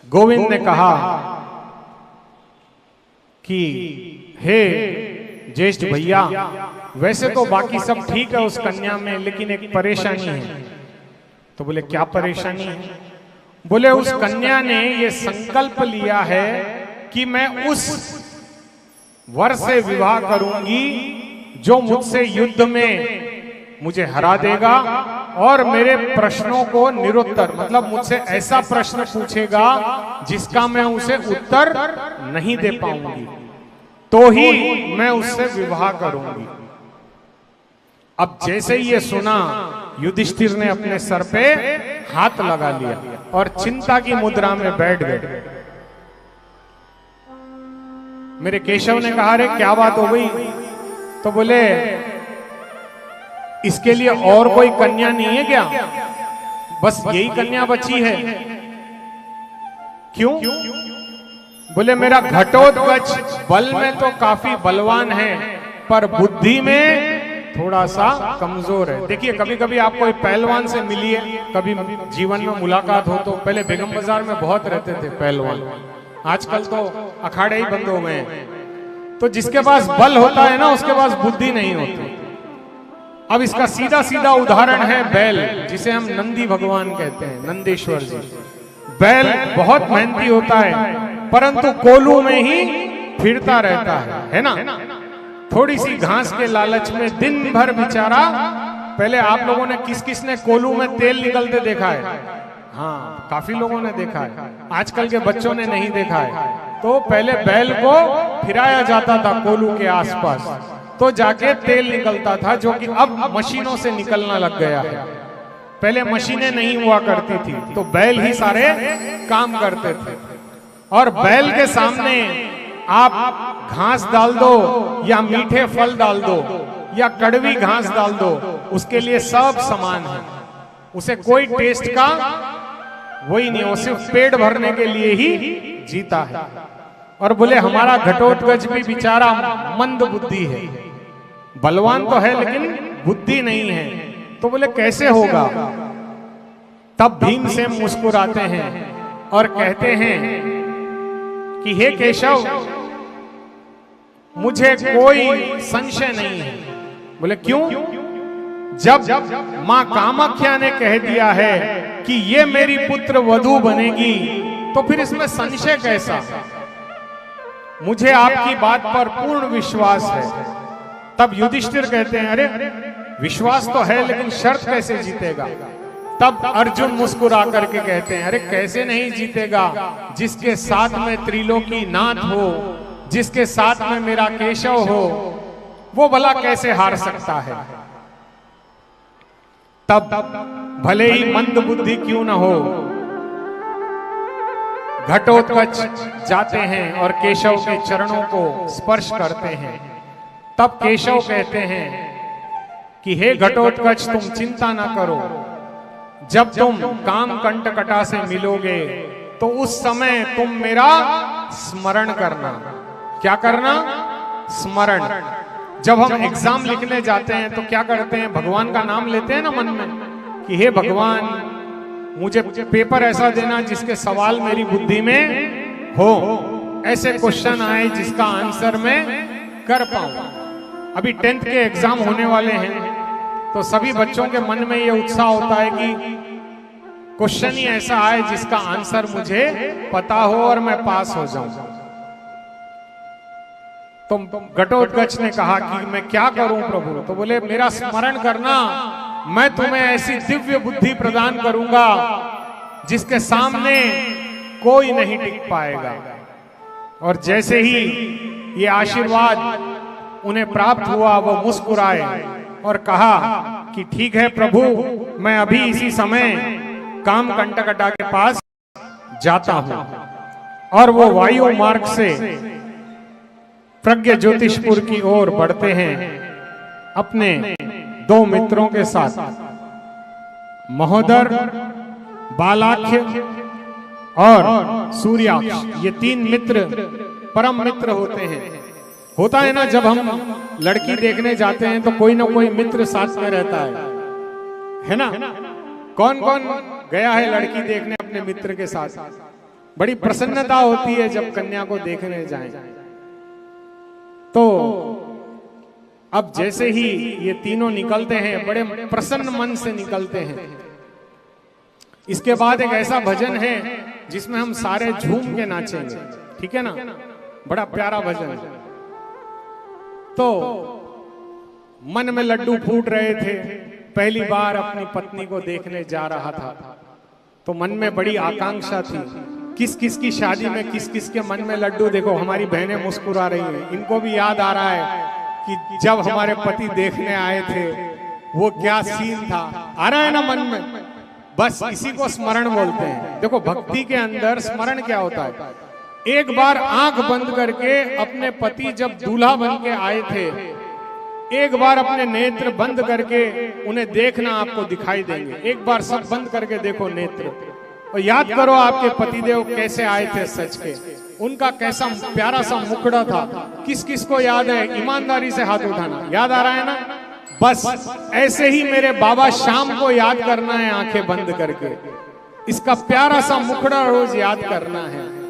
गोविंद ने कहा कि हे ज्येष्ठ भैया, वैसे तो बाकी सब ठीक है उस कन्या में, लेकिन एक परेशानी है। तो बोले क्या परेशानी है? बोले उस कन्या ने ये संकल्प लिया है कि मैं उस वर से विवाह करूंगी जो मुझसे युद्ध में मुझे हरा देगा और मेरे प्रश्नों को निरुत्तर, मतलब मुझसे ऐसा प्रश्न पूछेगा जिसका मैं उसे उत्तर नहीं दे पाऊंगी, तो ही मैं उससे विवाह करूंगी। अब जैसे ही ये सुना, युधिष्ठिर ने अपने सर पे हाथ लगा लिया और चिंता की मुद्रा में बैठ गए। मेरे केशव ने कहा, रे क्या बात हो गई? तो बोले इसके लिए और कोई कन्या नहीं है क्या? बस यही कन्या बची है। क्यों? बोले मेरा घटोत्कच बल में तो काफी बलवान है, पर बुद्धि में थोड़ा सा कमजोर है। देखिए, कभी कभी आप कोई पहलवान से मिलिए, कभी जीवन में मुलाकात हो, तो पहले बेगम बाजार में बहुत रहते थे पहलवान, आजकल तो अखाड़े ही बंद हो गए हैं। तो जिसके पास बल होता है ना, उसके पास बुद्धि नहीं होती। अब इसका सीधा सीधा उदाहरण है बैल, जिसे हम नंदी भगवान कहते हैं, नंदेश्वर जी। बैल बहुत मेहनती होता है, परंतु कोलू में ही फिरता रहता है ना। थोड़ी सी घास के लालच में दिन भर बेचारा। पहले आप लोगों ने किस किस ने कोलू में तेल निकलते देखा है? हाँ, काफी लोगों ने देखा है, आजकल के बच्चों ने नहीं देखा है। तो पहले बैल को फिराया जाता था कोलू के आसपास, तो जाके तेल निकलता था, जो कि अब मशीनों से निकलना लग गया है। पहले मशीनें नहीं हुआ करती थी, तो बैल ही सारे काम करते थे। और बैल के सामने आप घास डाल दो या मीठे फल डाल दो या कड़वी घास डाल दो, उसके लिए सब समान है। उसे कोई टेस्ट का वही नहीं, वो सिर्फ पेट भरने के लिए ही जीता है। और बोले हमारा घटोत्कच भी बेचारा मंद बुद्धि है, बलवान तो है लेकिन बुद्धि नहीं है। तो बोले कैसे होगा? तब भीमसेन मुस्कुराते हैं और कहते हैं कि हे केशव, मुझे कोई संशय नहीं है। बोले क्यों? जब मां कामाख्या ने कह दिया है कि ये मेरी पुत्र वधू बनेगी, तो फिर इसमें संशय कैसा? मुझे आपकी बात पर पूर्ण विश्वास है। तब युधिष्ठिर कहते हैं, अरे विश्वास तो है, लेकिन शर्त कैसे जीतेगा? तब अर्जुन मुस्कुरा करके कहते हैं, अरे कैसे नहीं जीतेगा? जिसके साथ में त्रिलोकी नाथ हो, जिसके साथ में मेरा केशव हो, वो भला कैसे हार सकता है? तब भले ही मंद बुद्धि क्यों ना हो, घटोत्कच जाते हैं और केशव के चरणों को स्पर्श करते हैं। तब केशव कहते हैं कि हे घटोत्कच, तुम चिंता ना करो, जब तुम काम कंटकटा से मिलोगे तो उस समय तुम मेरा स्मरण करना। क्या करना? स्मरण। जब हम एग्जाम लिखने जाते हैं तो क्या करते हैं? भगवान का नाम लेते हैं ना मन में कि हे भगवान, मुझे पेपर ऐसा देना जिसके सवाल मेरी बुद्धि में हो, ऐसे क्वेश्चन आए जिसका आंसर मैं कर पाऊं। अभी 10th के एग्जाम होने वाले हैं, तो सभी बच्चों के मन में यह उत्साह होता है कि क्वेश्चन ही ऐसा आए जिसका आंसर मुझे पता हो और मैं पास हो जाऊं। तो घटोत्कच ने कहा कि मैं क्या करूं प्रभु? तो बोले मेरा स्मरण करना, मैं तुम्हें ऐसी दिव्य बुद्धि प्रदान करूंगा जिसके सामने कोई नहीं टिक पाएगा। और जैसे ही ये आशीर्वाद उन्हें प्राप्त हुआ, वो मुस्कुराए और कहा कि ठीक है प्रभु, मैं अभी इसी समय काम कंटकटा के पास जाता हूं। और वो वायु मार्ग से प्रज्ञ ज्योतिषपुर की ओर बढ़ते हैं अपने 2 मित्रों के साथ। महोदर, बालाख्य और सूर्याक्ष, ये 3 मित्र परम मित्र होते हैं। होता है ना, जब हम लड़की देखने जाते हैं तो कोई ना कोई मित्र साथ में रहता है ना? कौन कौन गया है लड़की देखने अपने मित्र के साथ? बड़ी प्रसन्नता होती है जब कन्या को देखने जाएं। तो अब जैसे ही ये तीनों निकलते हैं, बड़े प्रसन्न मन से निकलते हैं। इसके बाद एक ऐसा भजन है जिसमें हम सारे झूम के नाचेंगे, ठीक है ना? बड़ा प्यारा भजन है। तो मन में लड्डू फूट रहे थे, पहली बार अपनी पत्नी को देखने जा रहा था, तो मन में बड़ी आकांक्षा थी। किस किस की शादी में किस किस के मन में लड्डू, देखो हमारी बहनें मुस्कुरा रही हैं, इनको भी याद आ रहा है कि जब हमारे पति देखने आए थे वो क्या सीन था, आ रहा है ना मन में? बस इसी को स्मरण बोलते हैं। देखो भक्ति के अंदर स्मरण क्या होता है? एक बार आंख बंद करके अपने पति जब दूल्हा बन के आए थे, एक बार अपने नेत्र बंद करके उन्हें देखना आपको दिखाई देंगे। एक बार सब बंद करके देखो नेत्र और याद करो आपके पतिदेव कैसे आए थे सच के, उनका कैसा प्यारा सा मुखड़ा था। किस किस को याद है? ईमानदारी से हाथ उठाना। याद आ रहा है ना? बस ऐसे ही मेरे बाबा श्याम को याद करना है आंखें बंद करके। इसका प्यारा सा मुखड़ा रोज याद करना है।